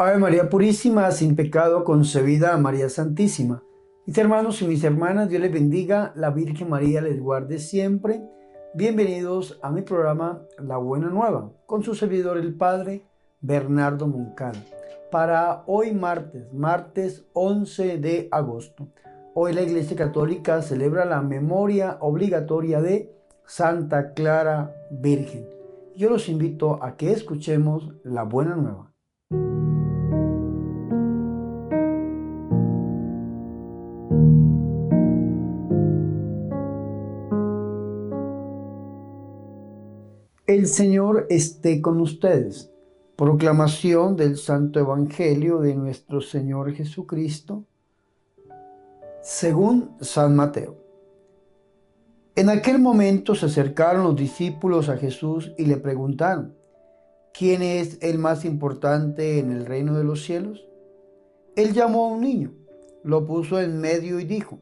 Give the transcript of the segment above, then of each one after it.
Ave María Purísima, sin pecado concebida, María Santísima. Mis hermanos y mis hermanas, Dios les bendiga, la Virgen María les guarde siempre. Bienvenidos a mi programa La Buena Nueva, con su servidor el Padre Bernardo Moncada. Para hoy martes 11 de agosto. Hoy la Iglesia Católica celebra la memoria obligatoria de Santa Clara Virgen. Yo los invito a que escuchemos La Buena Nueva. El Señor esté con ustedes. Proclamación del Santo Evangelio de nuestro Señor Jesucristo, según San Mateo. En aquel momento se acercaron los discípulos a Jesús y le preguntaron: ¿quién es el más importante en el reino de los cielos? Él llamó a un niño, lo puso en medio y dijo: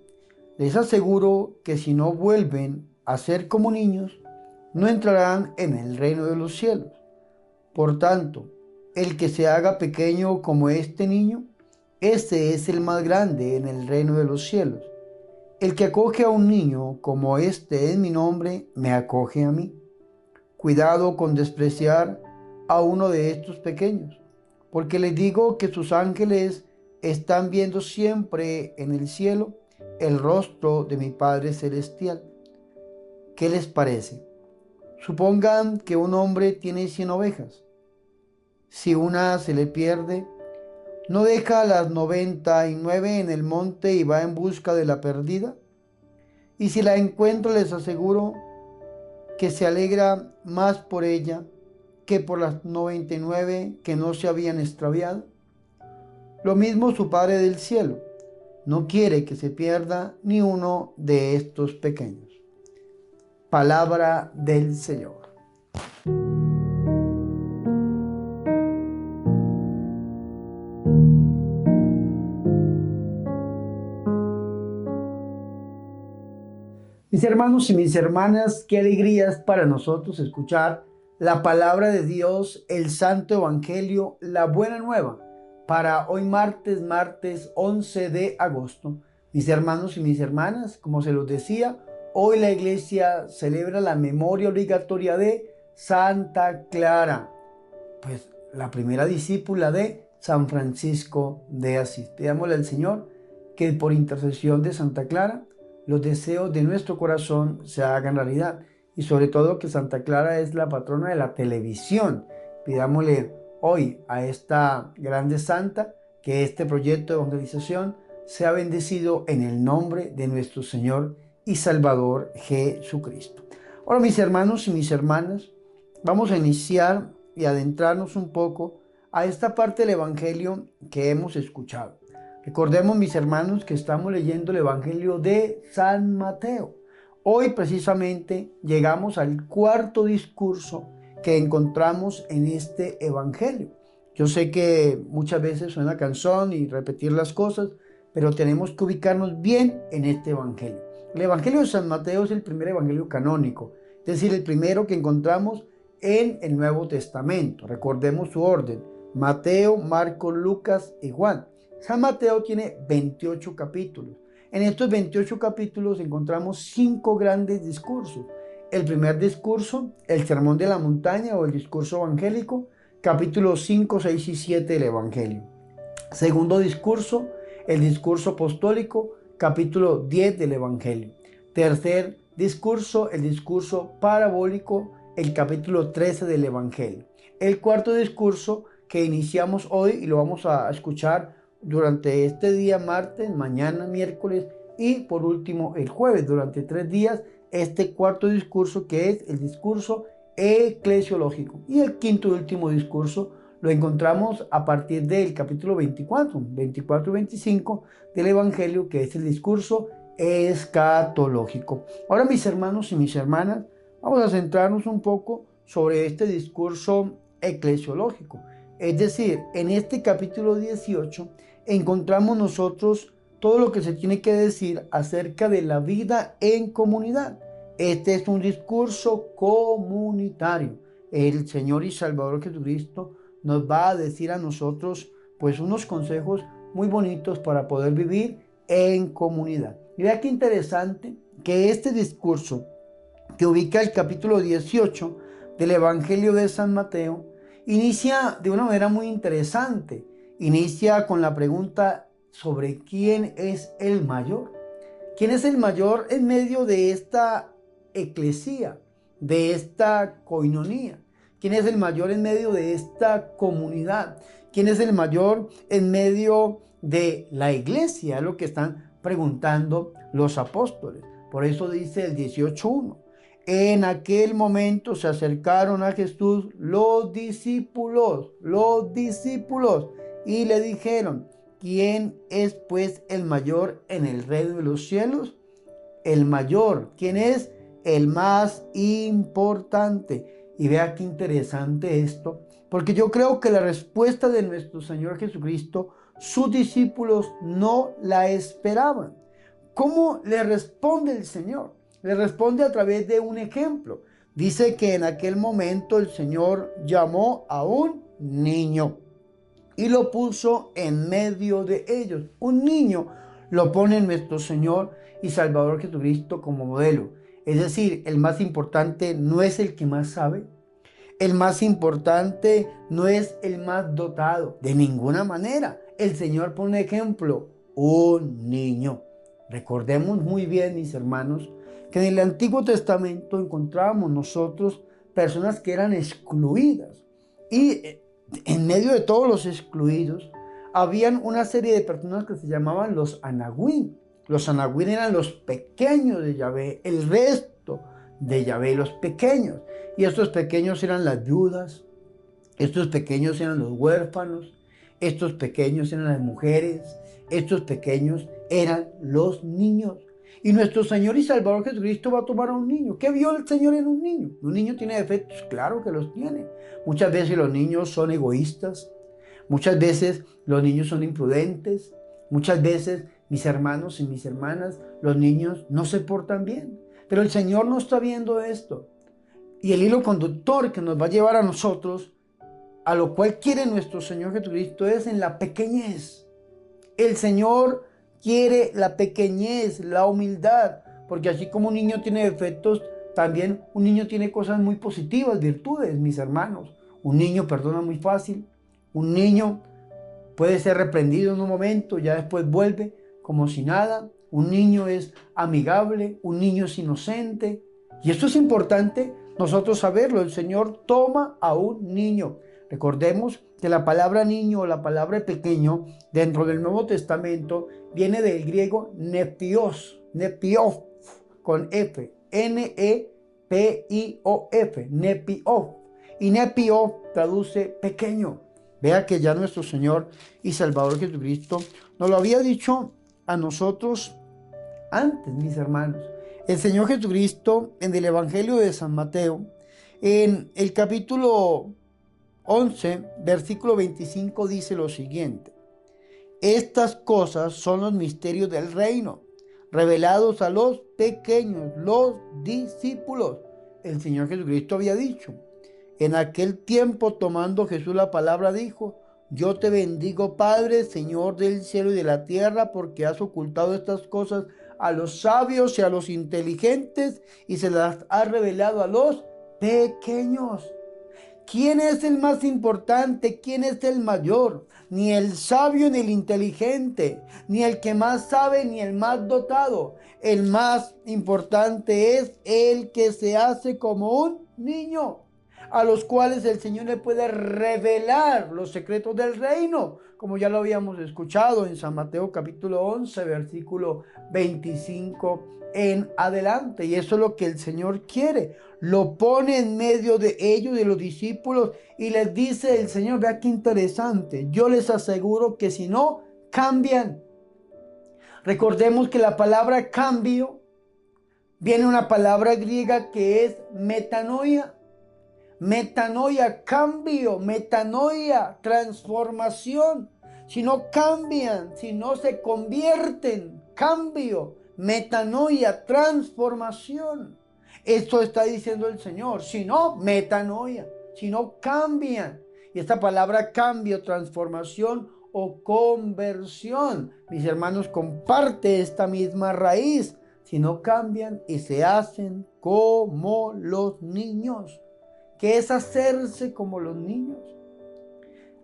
les aseguro que si no vuelven a ser como niños, no entrarán en el reino de los cielos. Por tanto, el que se haga pequeño como este niño, este es el más grande en el reino de los cielos. El que acoge a un niño como este en mi nombre, me acoge a mí. Cuidado con despreciar a uno de estos pequeños, porque les digo que sus ángeles están viendo siempre en el cielo el rostro de mi Padre Celestial. ¿Qué les parece? Supongan que un hombre tiene 100 ovejas. Si una se le pierde, ¿no deja a las 99 en el monte y va en busca de la perdida? Y si la encuentra, les aseguro que se alegra más por ella que por las 99 que no se habían extraviado. Lo mismo su Padre del cielo no quiere que se pierda ni uno de estos pequeños. Palabra del Señor. Mis hermanos y mis hermanas, qué alegría es para nosotros escuchar la palabra de Dios, el Santo Evangelio, la Buena Nueva, para hoy martes 11 de agosto. Mis hermanos y mis hermanas, como se los decía, hoy la Iglesia celebra la memoria obligatoria de Santa Clara, pues la primera discípula de San Francisco de Asís. Pidámosle al Señor que por intercesión de Santa Clara los deseos de nuestro corazón se hagan realidad, y sobre todo que Santa Clara es la patrona de la televisión. Pidámosle hoy a esta grande santa que este proyecto de evangelización sea bendecido en el nombre de nuestro Señor y Salvador Jesucristo. Ahora, mis hermanos y mis hermanas, vamos a iniciar y adentrarnos un poco a esta parte del Evangelio que hemos escuchado. Recordemos, mis hermanos, que estamos leyendo el Evangelio de San Mateo. Hoy precisamente llegamos al cuarto discurso que encontramos en este Evangelio. Yo sé que muchas veces suena cansón y repetir las cosas, pero tenemos que ubicarnos bien en este Evangelio. El Evangelio de San Mateo es el primer Evangelio canónico, es decir, el primero que encontramos en el Nuevo Testamento. Recordemos su orden: Mateo, Marcos, Lucas y Juan. San Mateo tiene 28 capítulos. En estos 28 capítulos encontramos 5 grandes discursos. El primer discurso, el Sermón de la Montaña o el discurso evangélico, capítulos 5, 6 y 7 del Evangelio. Segundo discurso, el discurso apostólico, capítulo 10 del Evangelio. Tercer discurso, el discurso parabólico, el capítulo 13 del Evangelio. El cuarto discurso que iniciamos hoy y lo vamos a escuchar durante este día martes, mañana miércoles y por último el jueves, durante 3 días, este cuarto discurso que es el discurso eclesiológico. Y el quinto y último discurso lo encontramos a partir del capítulo 24 y 25 del Evangelio, que es el discurso escatológico. Ahora, mis hermanos y mis hermanas, vamos a centrarnos un poco sobre este discurso eclesiológico. Es decir, en este capítulo 18 encontramos nosotros todo lo que se tiene que decir acerca de la vida en comunidad. Este es un discurso comunitario. El Señor y Salvador Jesucristo nos va a decir a nosotros pues unos consejos muy bonitos para poder vivir en comunidad. Y vea qué interesante que este discurso que ubica el capítulo 18 del Evangelio de San Mateo inicia de una manera muy interesante. Inicia con la pregunta sobre quién es el mayor. ¿Quién es el mayor en medio de esta eclesía, de esta coinonía? ¿Quién es el mayor en medio de esta comunidad? ¿Quién es el mayor en medio de la iglesia? Es lo que están preguntando los apóstoles. Por eso dice el 18:1. En aquel momento se acercaron a Jesús los discípulos, y le dijeron: ¿quién es pues el mayor en el reino de los cielos? El mayor. ¿Quién es? El más importante. Y vea qué interesante esto, porque yo creo que la respuesta de nuestro Señor Jesucristo, sus discípulos no la esperaban. ¿Cómo le responde el Señor? Le responde a través de un ejemplo. Dice que en aquel momento el Señor llamó a un niño y lo puso en medio de ellos. Un niño lo pone nuestro Señor y Salvador Jesucristo como modelo. Es decir, el más importante no es el que más sabe. El más importante no es el más dotado. De ninguna manera. El Señor pone ejemplo. Un niño. Recordemos muy bien, mis hermanos, que en el Antiguo Testamento encontrábamos nosotros personas que eran excluidas. Y en medio de todos los excluidos, habían una serie de personas que se llamaban los anahuín. Los anahuín eran los pequeños de Yahvé, el resto de Yahvé, los pequeños. Y estos pequeños eran las viudas, estos pequeños eran los huérfanos, estos pequeños eran las mujeres, estos pequeños eran los niños. Y nuestro Señor y Salvador Jesucristo va a tomar a un niño. ¿Qué vio el Señor en un niño? ¿Un niño tiene defectos? Claro que los tiene. Muchas veces los niños son egoístas. Muchas veces los niños son imprudentes. Muchas veces, mis hermanos y mis hermanas, los niños no se portan bien. Pero el Señor no está viendo esto. Y el hilo conductor que nos va a llevar a nosotros, a lo cual quiere nuestro Señor Jesucristo, es en la pequeñez. El Señor quiere la pequeñez, la humildad, porque así como un niño tiene defectos, también un niño tiene cosas muy positivas, virtudes, mis hermanos. Un niño perdona muy fácil, un niño puede ser reprendido en un momento, ya después vuelve como si nada. Un niño es amigable, un niño es inocente. Y esto es importante nosotros saberlo. El Señor toma a un niño. Recordemos que la palabra niño o la palabra pequeño dentro del Nuevo Testamento viene del griego nepios, con F, N-E-P-I-O-F, nepios. Y nepios traduce pequeño. Vea que ya nuestro Señor y Salvador Jesucristo nos lo había dicho a nosotros antes, mis hermanos. El Señor Jesucristo en el Evangelio de San Mateo, en el capítulo 11, versículo 25, dice lo siguiente: estas cosas son los misterios del reino, revelados a los pequeños, los discípulos. El Señor Jesucristo había dicho: en aquel tiempo, tomando Jesús la palabra, dijo: yo te bendigo, Padre, Señor del cielo y de la tierra, porque has ocultado estas cosas a los sabios y a los inteligentes y se las has revelado a los pequeños. ¿Quién es el más importante? ¿Quién es el mayor? Ni el sabio ni el inteligente, ni el que más sabe ni el más dotado. El más importante es el que se hace como un niño, a los cuales el Señor le puede revelar los secretos del reino, como ya lo habíamos escuchado en San Mateo capítulo 11, versículo 25 en adelante. Y eso es lo que el Señor quiere. Lo pone en medio de ellos, de los discípulos, y les dice el Señor: vea qué interesante, yo les aseguro que si no cambian. Recordemos que la palabra cambio viene una palabra griega que es metanoia. Metanoia, cambio, metanoia, transformación. Si no cambian, si no se convierten, cambio, metanoia, transformación. Esto está diciendo el Señor. Si no, metanoia, si no cambian. Y esta palabra cambio, transformación o conversión. Mis hermanos, comparte esta misma raíz. Si no cambian y se hacen como los niños. ¿Qué es hacerse como los niños?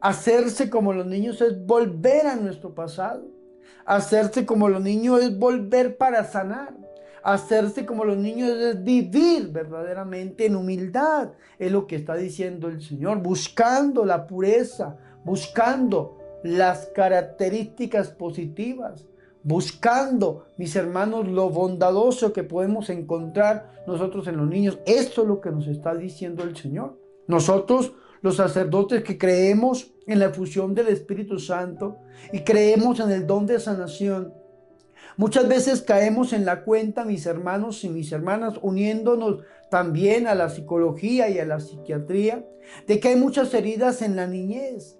Hacerse como los niños es volver a nuestro pasado. Hacerse como los niños es volver para sanar. Hacerse como los niños es vivir verdaderamente en humildad. Es lo que está diciendo el Señor, buscando la pureza, buscando las características positivas, buscando, mis hermanos, lo bondadoso que podemos encontrar nosotros en los niños. Esto es lo que nos está diciendo el Señor. Nosotros, los sacerdotes que creemos en la efusión del Espíritu Santo y creemos en el don de sanación, muchas veces caemos en la cuenta, mis hermanos y mis hermanas, uniéndonos también a la psicología y a la psiquiatría, de que hay muchas heridas en la niñez.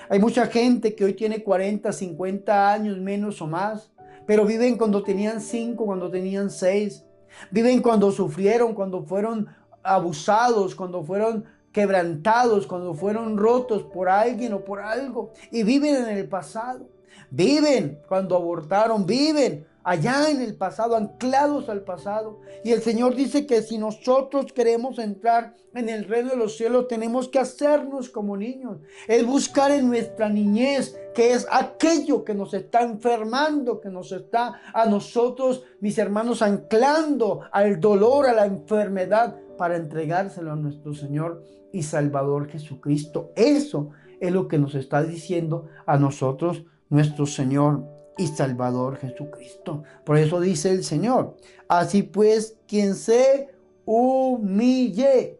Hay mucha gente que hoy tiene 40, 50 años menos o más, pero viven cuando tenían 5, cuando tenían 6. Viven cuando sufrieron, cuando fueron abusados, cuando fueron quebrantados, cuando fueron rotos por alguien o por algo. Y viven en el pasado. Viven cuando abortaron, viven allá en el pasado, anclados al pasado. Y el Señor dice que si nosotros queremos entrar en el reino de los cielos, tenemos que hacernos como niños. Es buscar en nuestra niñez, que es aquello que nos está enfermando, que nos está a nosotros, mis hermanos, anclando al dolor, a la enfermedad, para entregárselo a nuestro Señor y Salvador Jesucristo. Eso es lo que nos está diciendo a nosotros nuestro Señor y Salvador Jesucristo. Por eso dice el Señor: así pues, quien se humille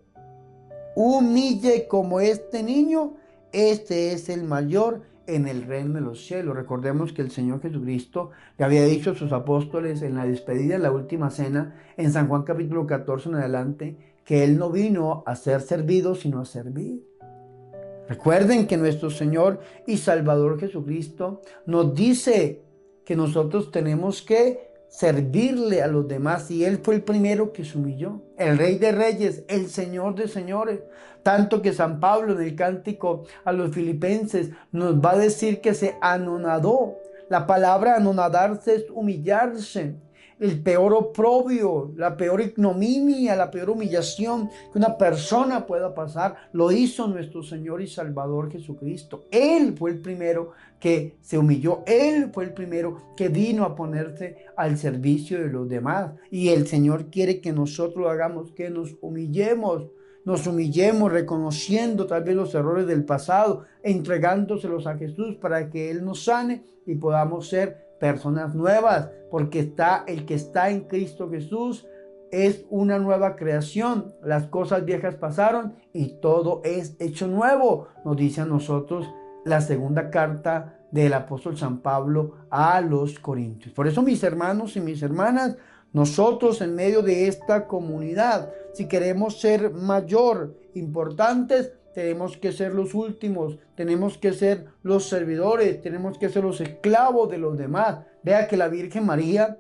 como este niño, este es el mayor en el reino de los cielos. Recordemos que el Señor Jesucristo le había dicho a sus apóstoles en la despedida, en la última cena, en San Juan capítulo 14 en adelante, que Él no vino a ser servido, sino a servir. Recuerden que nuestro Señor y Salvador Jesucristo nos dice que nosotros tenemos que servirle a los demás, y Él fue el primero que se humilló, el Rey de Reyes, el Señor de Señores. Tanto que San Pablo en el cántico a los filipenses nos va a decir que se anonadó. La palabra anonadarse es humillarse. El peor oprobio, la peor ignominia, la peor humillación que una persona pueda pasar, lo hizo nuestro Señor y Salvador Jesucristo. Él fue el primero que se humilló. Él fue el primero que vino a ponerse al servicio de los demás. Y el Señor quiere que nosotros lo hagamos, que nos humillemos reconociendo tal vez los errores del pasado, entregándoselos a Jesús para que Él nos sane y podamos ser personas nuevas, porque el que está en Cristo Jesús es una nueva creación. Las cosas viejas pasaron y todo es hecho nuevo, nos dice a nosotros la segunda carta del apóstol San Pablo a los Corintios. Por eso, mis hermanos y mis hermanas, nosotros en medio de esta comunidad, si queremos ser importantes, tenemos que ser los últimos, tenemos que ser los servidores, tenemos que ser los esclavos de los demás. Vea que la Virgen María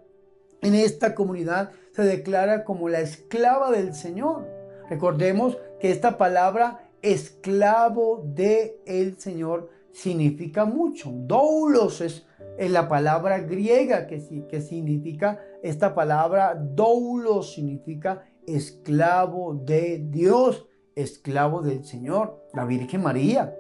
en esta comunidad se declara como la esclava del Señor. Recordemos que esta palabra esclavo del Señor significa mucho. Doulos es la palabra griega que significa, esta palabra doulos significa esclavo de Dios, esclavo del Señor. La Virgen María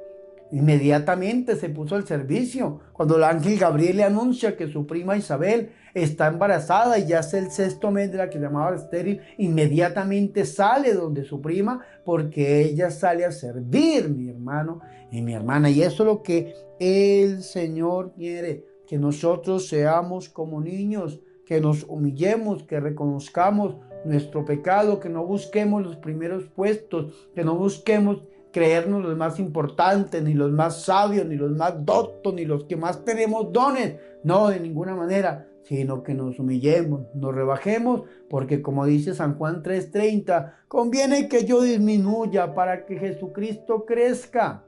inmediatamente se puso al servicio. Cuando el ángel Gabriel le anuncia que su prima Isabel está embarazada y ya es el 6º mes de la que llamaba estéril, inmediatamente sale donde su prima, porque ella sale a servir, mi hermano y mi hermana. Y eso es lo que el Señor quiere, que nosotros seamos como niños, que nos humillemos, que reconozcamos nuestro pecado, que no busquemos los primeros puestos, que no busquemos creernos los más importantes, ni los más sabios, ni los más doctos, ni los que más tenemos dones. No, de ninguna manera, sino que nos humillemos, nos rebajemos, porque como dice San Juan 3:30, conviene que yo disminuya para que Jesucristo crezca.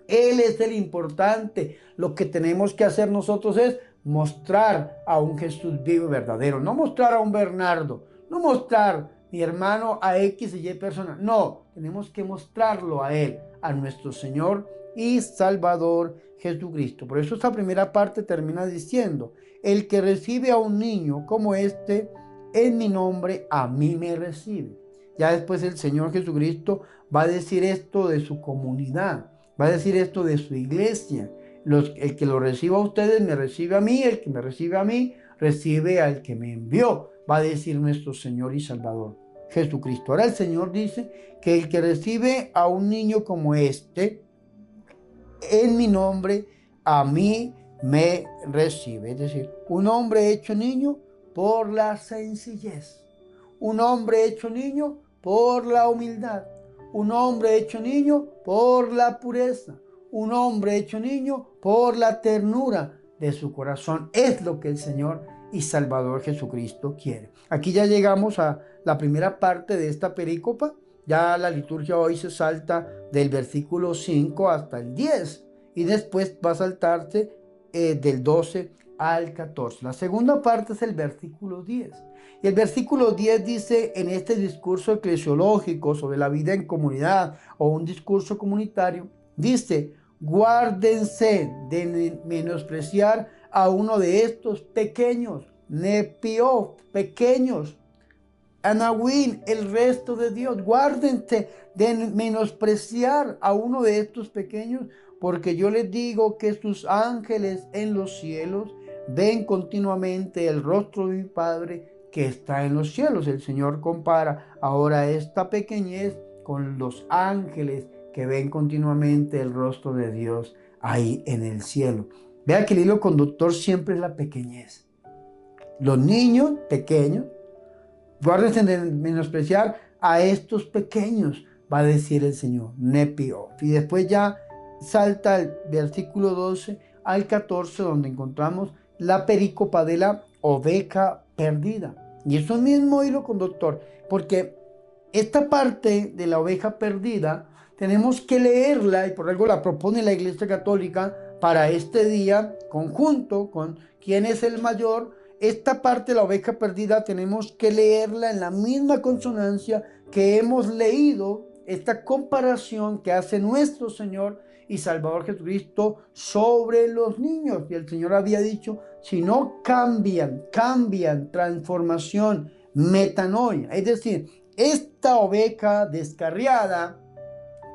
Él es el importante. Lo que tenemos que hacer nosotros es mostrar a un Jesús vivo y verdadero, no mostrar a un Bernardo, no mostrar, mi hermano, a X y Y persona. No, tenemos que mostrarlo a Él, a nuestro Señor y Salvador Jesucristo. Por eso esta primera parte termina diciendo: el que recibe a un niño como este en mi nombre, a mí me recibe. Ya después el Señor Jesucristo va a decir esto de su comunidad, va a decir esto de su iglesia. El que lo reciba a ustedes me recibe a mí, el que me recibe a mí recibe al que me envió, va a decir nuestro Señor y Salvador Jesucristo. Ahora el Señor dice que el que recibe a un niño como este en mi nombre, a mí me recibe. Es decir, un hombre hecho niño por la sencillez, un hombre hecho niño por la humildad, un hombre hecho niño por la pureza, un hombre hecho niño por la ternura de su corazón. Es lo que el Señor y Salvador Jesucristo quiere. Aquí ya llegamos a la primera parte de esta perícopa. Ya la liturgia hoy se salta del versículo 5 hasta el 10 y después va a saltarse del 12 al 14. La segunda parte es el versículo 10. Y el versículo 10 dice: en este discurso eclesiológico sobre la vida en comunidad o un discurso comunitario, dice: guárdense de menospreciar a uno de estos pequeños, nepio, pequeños, Anawin, el resto de Dios. Guárdense de menospreciar a uno de estos pequeños, porque yo les digo que sus ángeles en los cielos ven continuamente el rostro de mi Padre que está en los cielos. El Señor compara ahora esta pequeñez con los ángeles que ven continuamente el rostro de Dios ahí en el cielo. Vea que el hilo conductor siempre es la pequeñez. Los niños pequeños, guárdense de menospreciar a estos pequeños, va a decir el Señor, nepio. Y después ya salta el versículo 12 al 14, donde encontramos la perícopa de la oveja perdida. Y es un mismo hilo conductor, porque esta parte de la oveja perdida tenemos que leerla, y por algo la propone la Iglesia Católica para este día, conjunto con quién es el mayor. Esta parte de la oveja perdida tenemos que leerla en la misma consonancia que hemos leído esta comparación que hace nuestro Señor y Salvador Jesucristo sobre los niños. Y el Señor había dicho: si no cambian, transformación, metanoia. Es decir, esta oveja descarriada,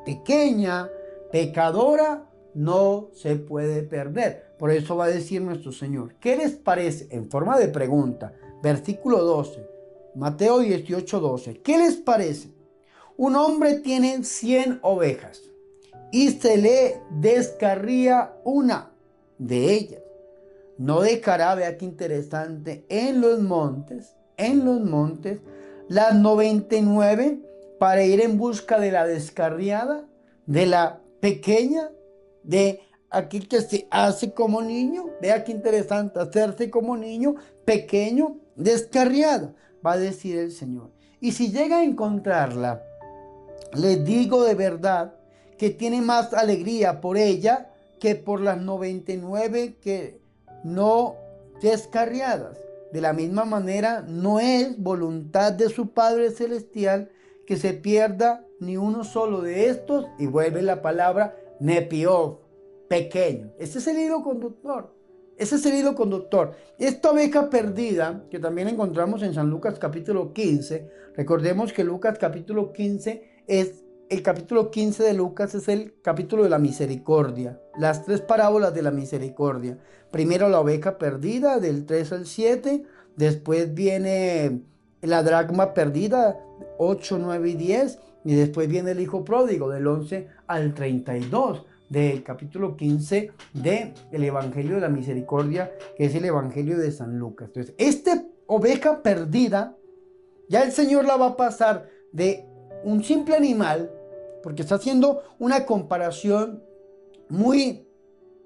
pequeña, pecadora, no se puede perder. Por eso va a decir nuestro Señor: ¿qué les parece? En forma de pregunta, versículo 12, Mateo 18, 12. ¿Qué les parece? Un hombre tiene 100 ovejas y se le descarría una de ellas. No dejará, vea qué interesante, en los montes, las 99 para ir en busca de la descarriada, de la pequeña, de aquel que se hace como niño. Vea qué interesante, hacerse como niño, pequeño, descarriada, va a decir el Señor. Y si llega a encontrarla, les digo de verdad que tiene más alegría por ella que por las 99 que no descarriadas. De la misma manera, no es voluntad de su Padre Celestial que se pierda ni uno solo de estos. Y vuelve la palabra nepio, pequeño. Ese es el hilo conductor. Esta oveja perdida, que también encontramos en San Lucas capítulo 15. Recordemos que Lucas capítulo 15 es el capítulo 15 de Lucas, es el capítulo de la misericordia. Las 3 parábolas de la misericordia. Primero la oveja perdida, del 3 al 7. Después viene la dracma perdida, 8, 9 y 10. Y después viene el hijo pródigo, del 11 al 32. Del capítulo 15 del Evangelio de la Misericordia, que es el Evangelio de San Lucas. Entonces, esta oveja perdida, ya el Señor la va a pasar de un simple animal, porque está haciendo una comparación muy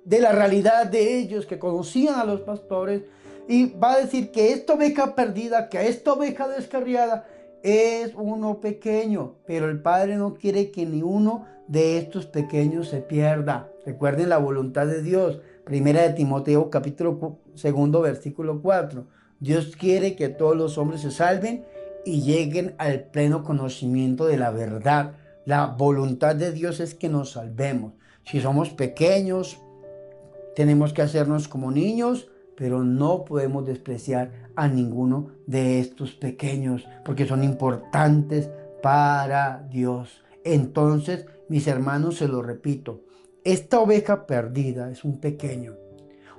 de la realidad de ellos, que conocían a los pastores, y va a decir que esta oveja perdida, que a esta oveja descarriada, es uno pequeño, pero el Padre no quiere que ni uno de estos pequeños se pierda. Recuerden la voluntad de Dios. Primera de Timoteo capítulo 2 versículo 4. Dios quiere que todos los hombres se salven y lleguen al pleno conocimiento de la verdad. La voluntad de Dios es que nos salvemos. Si somos pequeños, tenemos que hacernos como niños, pero no podemos despreciar a ninguno de estos pequeños, porque son importantes para Dios. Entonces, mis hermanos, se lo repito, esta oveja perdida es un pequeño.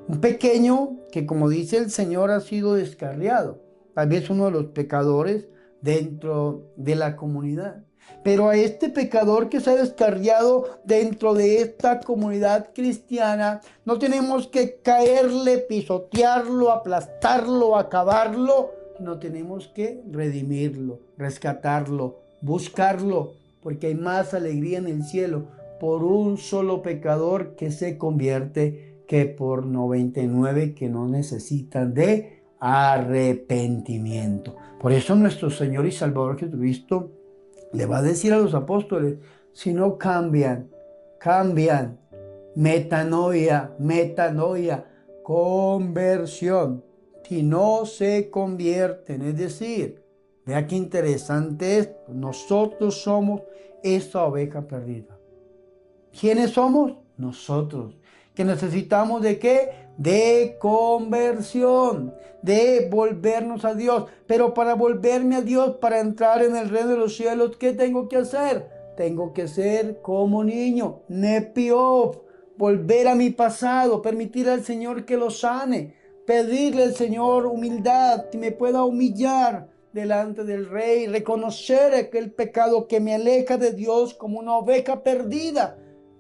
Un pequeño que, como dice el Señor, ha sido descarriado. Tal vez uno de los pecadores dentro de la comunidad. Pero a este pecador que se ha descarriado dentro de esta comunidad cristiana, no tenemos que caerle, pisotearlo, aplastarlo, acabarlo, sino tenemos que redimirlo, rescatarlo, buscarlo, porque hay más alegría en el cielo por un solo pecador que se convierte que por 99 que no necesitan de arrepentimiento. Por eso nuestro Señor y Salvador Jesucristo le va a decir a los apóstoles, si no cambian, metanoia, conversión, si no se convierten, es decir, vea qué interesante es, nosotros somos esa oveja perdida. ¿Quiénes somos? Nosotros. ¿Que necesitamos de qué? De conversión, de volvernos a Dios. Pero para volverme a Dios, para entrar en el reino de los cielos, ¿qué tengo que hacer? Tengo que ser como niño, nepiov, volver a mi pasado, permitir al Señor que lo sane, pedirle al Señor humildad, que me pueda humillar delante del Rey, reconocer aquel pecado que me aleja de Dios como una oveja perdida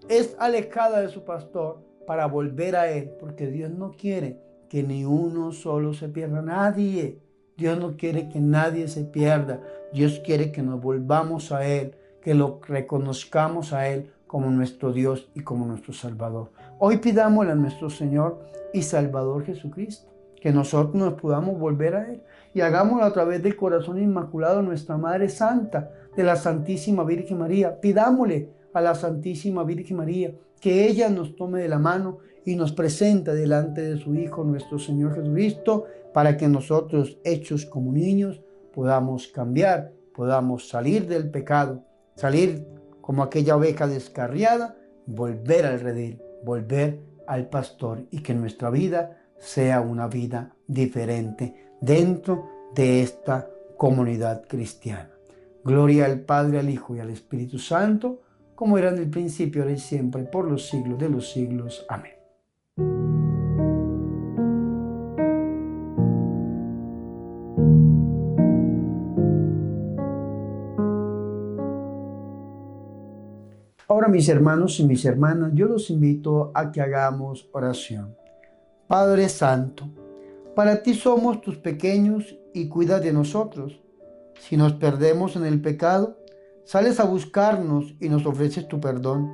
es alejada de su pastor, para volver a Él, porque Dios no quiere que ni uno solo se pierda, nadie. Dios no quiere que nadie se pierda. Dios quiere que nos volvamos a Él, que lo reconozcamos a Él como nuestro Dios y como nuestro Salvador. Hoy pidámosle a nuestro Señor y Salvador Jesucristo que nosotros nos podamos volver a Él y hagámoslo a través del corazón inmaculado de nuestra Madre Santa, de la Santísima Virgen María. Pidámosle a la Santísima Virgen María que ella nos tome de la mano y nos presente delante de su Hijo, nuestro Señor Jesucristo, para que nosotros, hechos como niños, podamos cambiar, podamos salir del pecado, salir como aquella oveja descarriada, volver al redil, volver al pastor, y que nuestra vida sea una vida diferente dentro de esta comunidad cristiana. Gloria al Padre, al Hijo y al Espíritu Santo, como era en el principio, ahora y siempre, por los siglos de los siglos. Amén. Ahora, mis hermanos y mis hermanas, yo los invito a que hagamos oración. Padre Santo, para ti somos tus pequeños y cuida de nosotros. Si nos perdemos en el pecado, sales a buscarnos y nos ofreces tu perdón.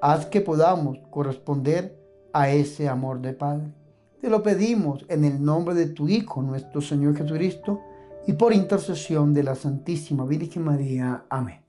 Haz que podamos corresponder a ese amor de Padre. Te lo pedimos en el nombre de tu Hijo, nuestro Señor Jesucristo, y por intercesión de la Santísima Virgen María. Amén.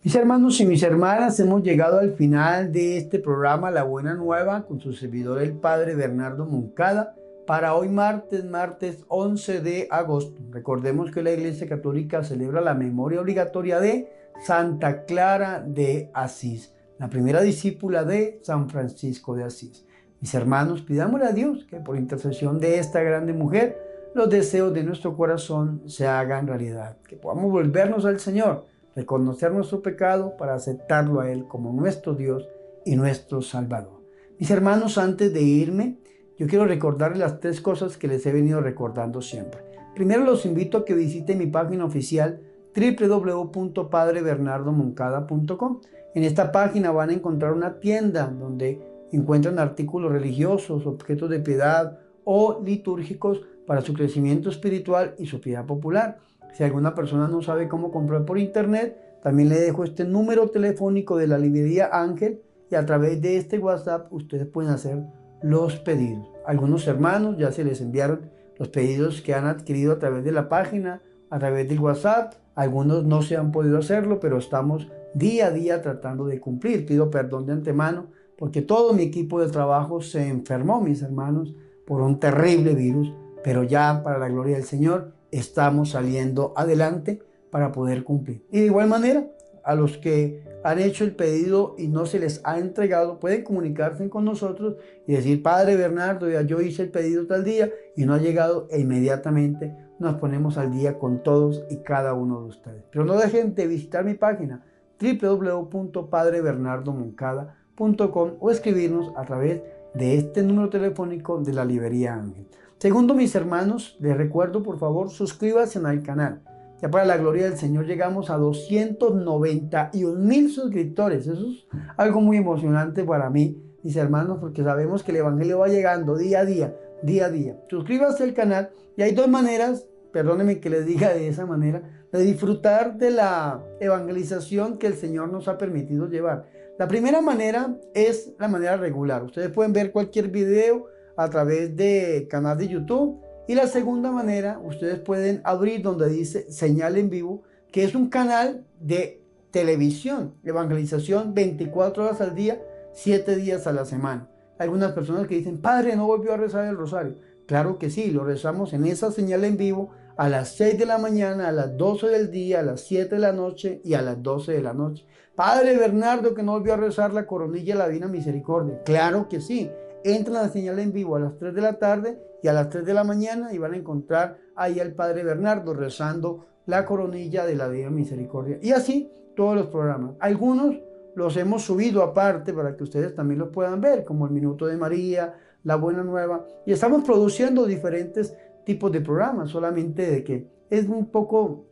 Mis hermanos y mis hermanas, hemos llegado al final de este programa La Buena Nueva con su servidor el Padre Bernardo Moncada para hoy martes 11 de agosto. Recordemos que la Iglesia Católica celebra la memoria obligatoria de Santa Clara de Asís, la primera discípula de San Francisco de Asís. Mis hermanos, pidámosle a Dios que por intercesión de esta grande mujer los deseos de nuestro corazón se hagan realidad, que podamos volvernos al Señor, reconocer nuestro pecado para aceptarlo a Él como nuestro Dios y nuestro Salvador. Mis hermanos, antes de irme, yo quiero recordarles las 3 cosas que les he venido recordando siempre. Primero, los invito a que visiten mi página oficial www.padrebernardomoncada.com. En esta página van a encontrar una tienda donde encuentran artículos religiosos, objetos de piedad o litúrgicos para su crecimiento espiritual y su piedad popular. Si alguna persona no sabe cómo comprar por internet, también le dejo este número telefónico de la librería Ángel y a través de este WhatsApp ustedes pueden hacer los pedidos. Algunos hermanos ya se les enviaron los pedidos que han adquirido a través de la página, a través del WhatsApp. Algunos no se han podido hacerlo, pero estamos día a día tratando de cumplir. Pido perdón de antemano porque todo mi equipo de trabajo se enfermó, mis hermanos, por un terrible virus, pero ya para la gloria del Señor estamos saliendo adelante para poder cumplir. Y de igual manera, a los que han hecho el pedido y no se les ha entregado, pueden comunicarse con nosotros y decir: Padre Bernardo, ya yo hice el pedido tal día y no ha llegado, e inmediatamente nos ponemos al día con todos y cada uno de ustedes. Pero no dejen de visitar mi página www.padrebernardomoncada.com o escribirnos a través de este número telefónico de la Librería Ángel. Segundo, mis hermanos, les recuerdo, por favor, suscríbanse al canal. Ya para la gloria del Señor llegamos a 291,000 suscriptores. Eso es algo muy emocionante para mí, mis hermanos, porque sabemos que el Evangelio va llegando día a día, día a día. Suscríbase al canal y hay dos maneras, perdónenme que les diga de esa manera, de disfrutar de la evangelización que el Señor nos ha permitido llevar. La primera manera es la manera regular. Ustedes pueden ver cualquier video a través del canal de YouTube. Y la segunda manera, ustedes pueden abrir donde dice señal en vivo, que es un canal de televisión, evangelización 24 horas al día, 7 días a la semana. Hay algunas personas que dicen: Padre, ¿no volvió a rezar el rosario? Claro que sí, lo rezamos en esa señal en vivo a las 6 de la mañana, a las 12 del día, a las 7 de la noche y a las 12 de la noche. Padre Bernardo, ¿que no volvió a rezar la coronilla de la Divina Misericordia? Claro que sí. Entran a la señal en vivo a las 3 de la tarde y a las 3 de la mañana y van a encontrar ahí al Padre Bernardo rezando la coronilla de la Divina Misericordia. Y así todos los programas. Algunos los hemos subido aparte para que ustedes también los puedan ver, como el Minuto de María, la Buena Nueva. Y estamos produciendo diferentes tipos de programas, solamente de que es un poco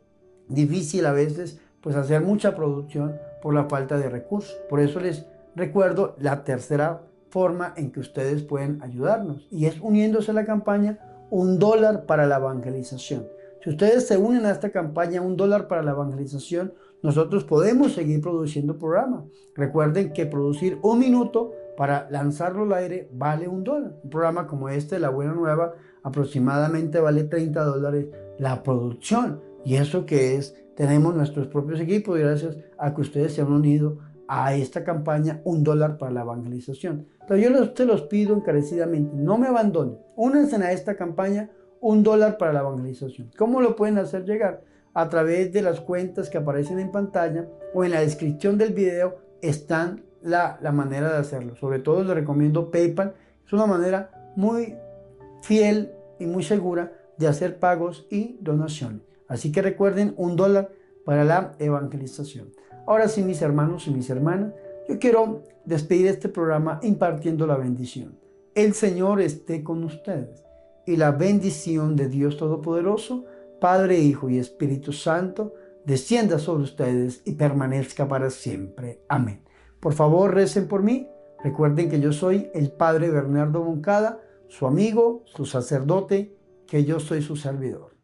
difícil a veces pues hacer mucha producción por la falta de recursos. Por eso les recuerdo la tercera forma en que ustedes pueden ayudarnos, y es uniéndose a la campaña $1 para la evangelización. Si ustedes se unen a esta campaña $1 para la evangelización, nosotros podemos seguir produciendo programas. Recuerden que producir un minuto para lanzarlo al aire vale $1. Un programa como este, La Buena Nueva, aproximadamente vale $30 la producción, y eso que es, tenemos nuestros propios equipos, y gracias a que ustedes se han unido a esta campaña $1 para la evangelización. Pero yo te los pido encarecidamente, no me abandonen, únanse a esta campaña $1 para la evangelización. ¿Cómo lo pueden hacer llegar? A través de las cuentas que aparecen en pantalla o en la descripción del video están la manera de hacerlo. Sobre todo les recomiendo PayPal, es una manera muy fiel y muy segura de hacer pagos y donaciones. Así que recuerden, $1 para la evangelización. Ahora sí, mis hermanos y mis hermanas, yo quiero despedir este programa impartiendo la bendición. El Señor esté con ustedes, y la bendición de Dios Todopoderoso, Padre, Hijo y Espíritu Santo, descienda sobre ustedes y permanezca para siempre. Amén. Por favor, recen por mí. Recuerden que yo soy el Padre Bernardo Moncada, su amigo, su sacerdote, que yo soy su servidor.